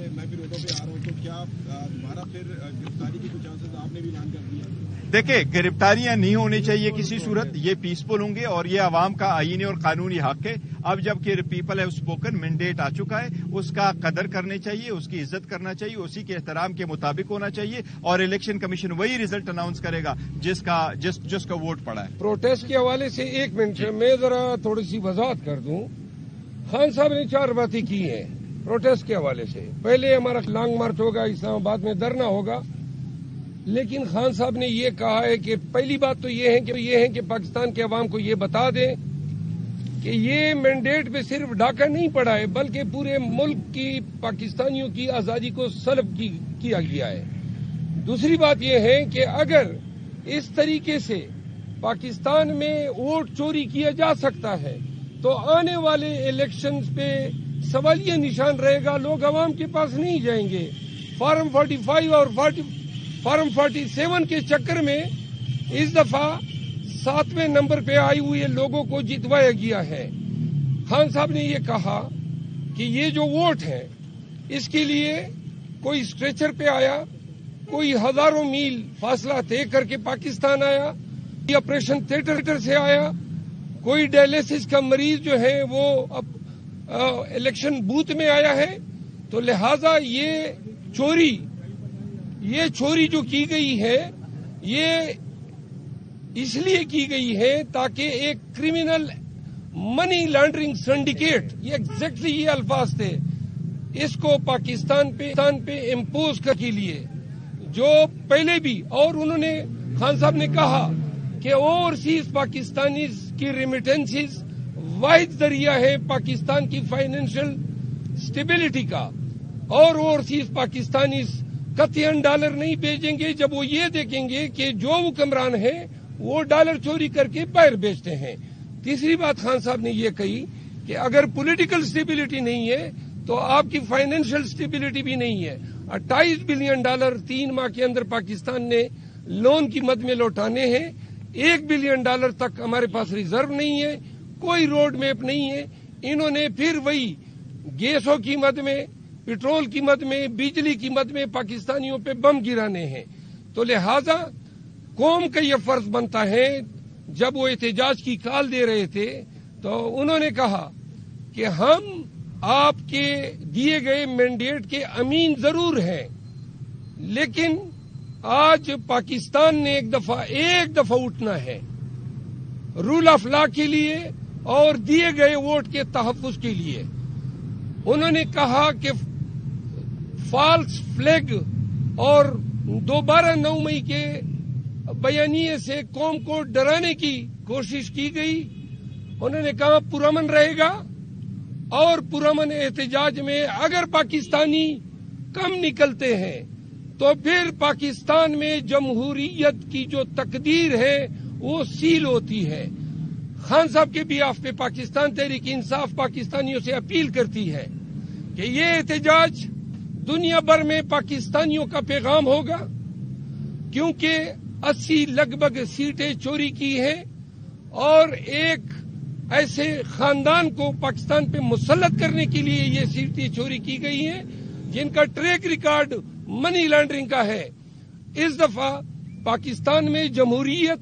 मैं भी रोडों पे आ रहा हूँ, तो क्या दोबारा फिर गिरफ्तारी के कुछ चांसेस आपने भी ऐलान कर दिया? देखिए, गिरफ्तारियां नहीं होनी चाहिए किसी सूरत, ये पीसफुल होंगे और ये आवाम का आईनी और कानूनी हक है। अब जबकि पीपल हैव स्पोकन, मैंडेट आ चुका है, उसका कदर करनी चाहिए, उसकी इज्जत करना चाहिए, उसी के एहतराम के मुताबिक होना चाहिए और इलेक्शन कमीशन वही रिजल्ट अनाउंस करेगा जिसका वोट पड़ा है। प्रोटेस्ट के हवाले से 1 मिनट मैं जरा थोड़ी सी वजाहत कर दूं। खान साहब ने 4 बातें की हैं प्रोटेस्ट के हवाले से। पहले हमारा लॉन्ग मार्च होगा, इस्लामाबाद में धरना होगा, लेकिन खान साहब ने ये कहा है कि पहली बात तो ये है कि पाकिस्तान के अवाम को ये बता दें कि ये मैंडेट पे सिर्फ ढाका नहीं पड़ा है, बल्कि पूरे मुल्क की पाकिस्तानियों की आजादी को सल्ब किया गया है। दूसरी बात ये है कि अगर इस तरीके से पाकिस्तान में वोट चोरी किया जा सकता है तो आने वाले इलेक्शंस पे सवालिया निशान रहेगा, लोग अवाम के पास नहीं जाएंगे। फॉर्म 45 और फॉर्म 47 के चक्कर में इस दफा 7वें नंबर पे आए हुए लोगों को जितवाया गया है। खान साहब ने ये कहा कि ये जो वोट है इसके लिए कोई स्ट्रेचर पे आया, कोई हजारों मील फासला तय करके पाकिस्तान आया, कोई ऑपरेशन थिएटर से आया, कोई डायलिसिस का मरीज जो है वो अब इलेक्शन बूथ में आया है। तो लिहाजा ये चोरी जो की गई है ये इसलिए की गई है ताकि एक क्रिमिनल मनी लॉन्ड्रिंग सिंडिकेट, ये एग्जैक्टली ये अल्फाज थे, इसको पाकिस्तान पे इम्पोज करने के लिए जो पहले भी, और उन्होंने खान साहब ने कहा कि ओवरसीज पाकिस्तानी की रिमिटेंसीज वाहिद जरिया है पाकिस्तान की फाइनेंशियल स्टेबिलिटी का, और ओवरसीज पाकिस्तानी कतई डॉलर नहीं भेजेंगे जब वो ये देखेंगे कि जो हुक्मरान है वो डॉलर चोरी करके बाहर बेचते हैं। तीसरी बात खान साहब ने ये कही कि अगर पॉलिटिकल स्टेबिलिटी नहीं है तो आपकी फाइनेंशियल स्टेबिलिटी भी नहीं है। $28 बिलियन 3 माह के अंदर पाकिस्तान ने लोन की मद में लौटाने हैं। $1 बिलियन तक हमारे पास रिजर्व नहीं है, कोई रोड मैप नहीं है। इन्होंने फिर वही गैसों की मद में, पेट्रोल की मद में, बिजली की मद में पाकिस्तानियों पे बम गिराने हैं। तो लिहाजा कौम का यह फर्ज बनता है, जब वो एहतजाज की कॉल दे रहे थे तो उन्होंने कहा कि हम आपके दिए गए मैंडेट के अमीन जरूर हैं, लेकिन आज पाकिस्तान ने एक दफा उठना है रूल ऑफ लॉ के लिए और दिए गए वोट के तहफ्फुज के लिए। उन्होंने कहा कि फॉल्स फ्लैग और दोबारा 9 मई के बयानिए से कौम को डराने की कोशिश की गई। उन्होंने कहा पुरअमन रहेगा और पुरअमन एहतजाज में अगर पाकिस्तानी कम निकलते हैं तो फिर पाकिस्तान में जमहूरियत की जो तकदीर है वो सील होती है। खान साहब के बियाफ पे पाकिस्तान तहरीक इंसाफ पाकिस्तानियों से अपील करती है कि ये एहतजाज दुनिया भर में पाकिस्तानियों का पैगाम होगा, क्योंकि 80 लगभग सीटें चोरी की हैं और एक ऐसे खानदान को पाकिस्तान पे मुसल्लत करने के लिए ये सीटें चोरी की गई हैं जिनका ट्रैक रिकॉर्ड मनी लॉन्ड्रिंग का है। इस दफा पाकिस्तान में जमहूरियत,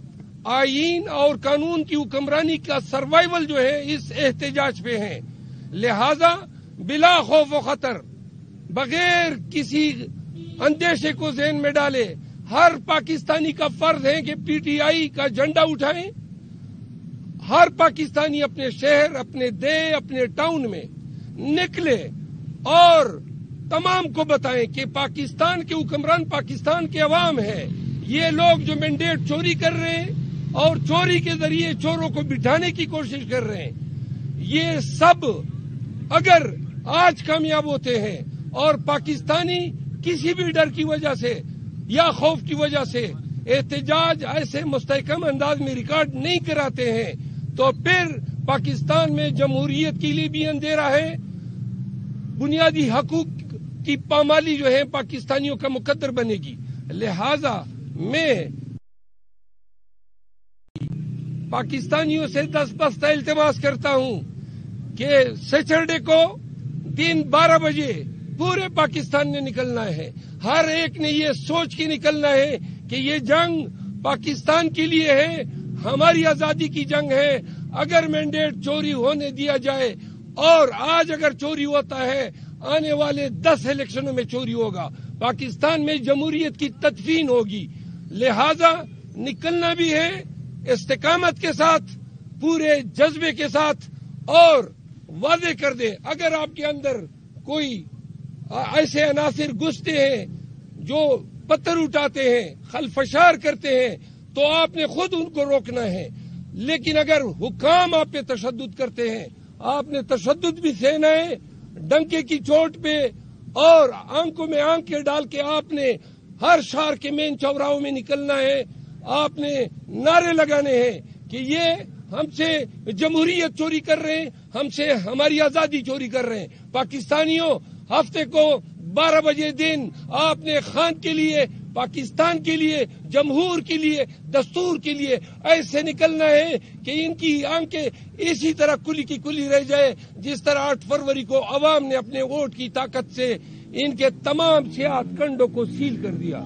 आईन और कानून की हुक्मरानी का सर्वाइवल जो है इस एहतजाज पे है। लिहाजा बिला खौफ व खतर, बगैर किसी अंदेशे को ज़हन में डाले, हर पाकिस्तानी का फर्ज है कि पीटीआई का झंडा उठाएं। हर पाकिस्तानी अपने शहर, अपने देश, अपने टाउन में निकले और तमाम को बताएं कि पाकिस्तान के हुक्मरान पाकिस्तान के अवाम है। ये लोग जो मैंडेट चोरी कर रहे हैं और चोरी के जरिए चोरों को बिठाने की कोशिश कर रहे हैं, ये सब अगर आज कामयाब होते हैं और पाकिस्तानी किसी भी डर की वजह से या खौफ की वजह से एहतजाज ऐसे मुस्तहकम अंदाज में रिकॉर्ड नहीं कराते हैं, तो फिर पाकिस्तान में जमहूरियत के लिए भी अंधेरा है। बुनियादी हकूक की पामाली जो है पाकिस्तानियों का मुकद्दर बनेगी। लिहाजा मैं पाकिस्तानियों से 10 बस्ता इल्तिमास करता हूं कि सैटरडे को दिन 12 बजे پورے پاکستان نے نکلنا ہے. ہر ایک نے یہ سوچ کے نکلنا ہے کہ یہ جنگ پاکستان کے لیے ہے, ہماری آزادی کی جنگ ہے. اگر مینڈیٹ چوری ہونے دیا جائے, اور آج اگر چوری ہوتا ہے, آنے والے 10 الیکشنوں میں چوری ہوگا, پاکستان میں جمہوریت کی تدفین ہوگی. لہذا نکلنا بھی ہے استقامت کے ساتھ, پورے جذبے کے ساتھ, اور واضح کر دے اگر آپ کے اندر کوئی ایسے عناصر گھستے ہیں جو پتھر اٹھاتے ہیں, خلفشار کرتے ہیں, تو آپ نے خود ان کو روکنا ہے. لیکن اگر حکام آپ پہ تشدد کرتے ہیں, آپ نے تشدد بھی سہنا ہے, ڈنکے کی چوٹ پہ اور آنکھوں میں آنکھیں ڈال کے آپ نے ہر شہر کے مین چوراہوں میں نکلنا ہے. آپ نے نعرے لگانے ہیں کہ یہ ہم سے جمہوریت چوری کر رہے ہیں, ہم سے ہماری آزادی چوری کر رہے ہیں. پاکستانیوں, ہفتے کو 12 بجے دن آپ نے خان کے لیے, پاکستان کے لیے, جمہور کے لیے, دستور کے لیے ایسے نکلنا ہے کہ ان کی آنکھیں اسی طرح کلی کی کلی رہ جائے جس طرح 8 فروری کو عوام نے اپنے ووٹ کی طاقت سے ان کے تمام سیاست کنڈوں کو سیل کر دیا.